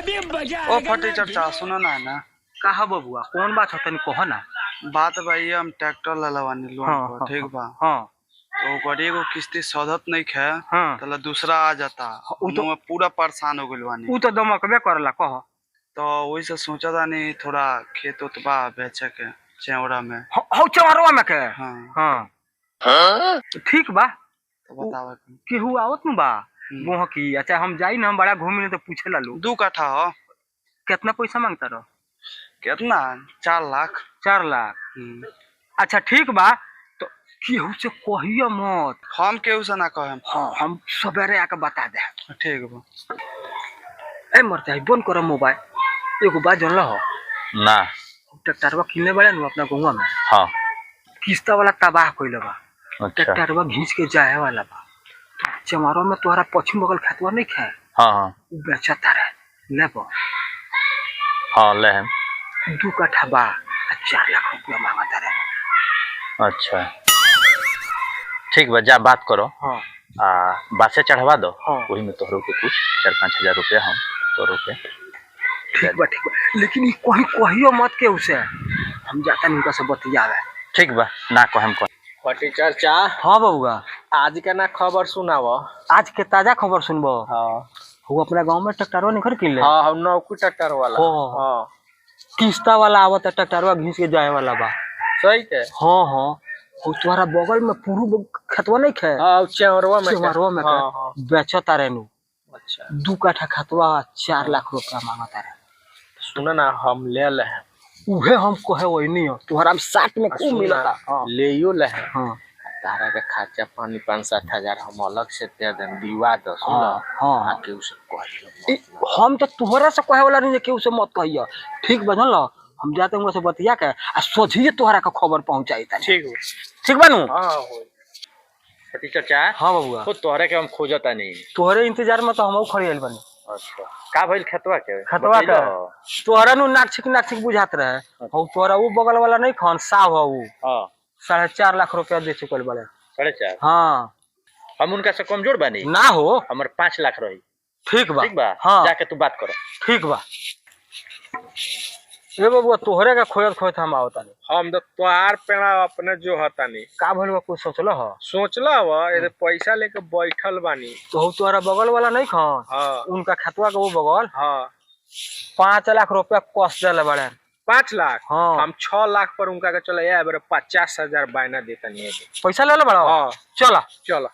ओ फटी चर्चा सुनो ना कहा बबुआ कौन बात हो तनी कहो ना। बात भाई हम ट्रैक्टर ललवानी लोन हाँ, पर हाँ, ठीक बा। हाँ तो ओकरी एगो किस्ती सधत नहीं खे हाँ तला दूसरा आ जाता उ तो मैं पूरा परेशान हो गइल बानी। उ तो दमकबे करला कहो। तो वही से सोचा था नहीं थोड़ा खेत उत बा बेचे के चेवड़ा में। हो चमरवा में के हाँ हाँ ठीक बा। तो बतावा केहू आवत न बा मोह की अच्छा हम जाई ना हम बड़ा घूमी तो पूछे ला लो 2 कट्ठा हो। कितना पैसा मांगता रहो। कितना 4 लाख। 4 लाख अच्छा ठीक बा। तो केहू से कहियो मत। हम केहू से ना कहे। हाँ हम सवेरे आके बता दे। ठीक बा। ए मरते बंद करो मोबाइल एगो बात जानल हो ना ट्रैक्टरवा किनले बड़े न अपना गौवा में। हाँ किस्ता वाला तबाह कइले बा। अच्छा ट्रैक्टरवा घींच के जाए वाला बा। तो चमारो में तोहरा पश्चिम बगल खेतवा नहीं खे हाँ हाँ बेचता रहे लेबो। हाँ ले हम 2 कट्ठा बा 4 लाख रुपया मांगता रहे। अच्छा ठीक बा जा बात करो। हाँ बासे चढ़वा दो। हाँ वही में तोहरों के कुछ 4-5 हजार रुपया हम तोहरों के ठीक बा लेकिन कोई कहियो मत के उसे हम जाता नहीं से बतियावे। ठीक बा ना को हम को फटी चर्चा। हाँ बबुआ आज के ना खबर सुनाव। आज के ताजा खबर सुनबो। हाँ वो अपना गांव में ट्रैक्टरवा निखर किन ले। हाँ हम नौकू ट्रैक्टर वाला। हाँ किस्ता वाला आवत ट्रैक्टरवा घींच के जाए वाला बा। सही के। हाँ हाँ वो तुम्हारा बगल में पूरू खेतवा नहीं खे। हाँ चेवरवा में में हाँ बेचता रहे नु। अच्छा 2 कट्ठा खेतवा 4 लाख रुपया मांगता रहे। सुन ना हम ले ले उहे हम कहे वही नहीं हो तुम्हारा 60 में खूब मिलता। हाँ ले ले। हाँ तारा के खर्चा पानी 5-7 हजार हम अलग से दे दें दीवा दो। सुन हाँ हाँ आके उसे कह हम तो तुहरा से कहे वाला नहीं के उसे मत कहियो। ठीक बजन लो हम जाते हैं से बतिया के आ सोझिए तोहरा का खबर पहुंचाई ता। ठीक बानू। हाँ फटी चर्चा। हाँ बबुआ तो तोहरे के हम खोजता नहीं। तोहरे इंतजार में तो हम खड़ी आइल बानी। अच्छा का भइल खेतवा के का तोहरा नु नाक छिक बुझात रहे। और तोहरा वो बगल वाला नहीं खान साहब हो वो। हाँ 4.5 लाख रुपया दे चुकल बड़े। 4.5। हाँ हम उनका से कमजोर बानी ना हो हमर 5 लाख रही। ठीक बा हाँ जाके तू बात करो। ठीक बा ए बबुआ तोहरे का खोजत हम आवता नहीं। हम तो तोहार पेड़ा अपने जो हता नहीं का भइल बा कुछ सोचलो हो। सोचला वा ये पैसा लेके बैठल बानी। तो तोहरा बगल वाला नहीं खान। हाँ उनका खेतवा के वो बगल हाँ 5 लाख रुपया कस देले बड़े। 5 लाख। हाँ हम 6 लाख पर उनका के चले यार 50,000 बायना देता नहीं है। पैसा ले ले बड़ा। हाँ चला चलो।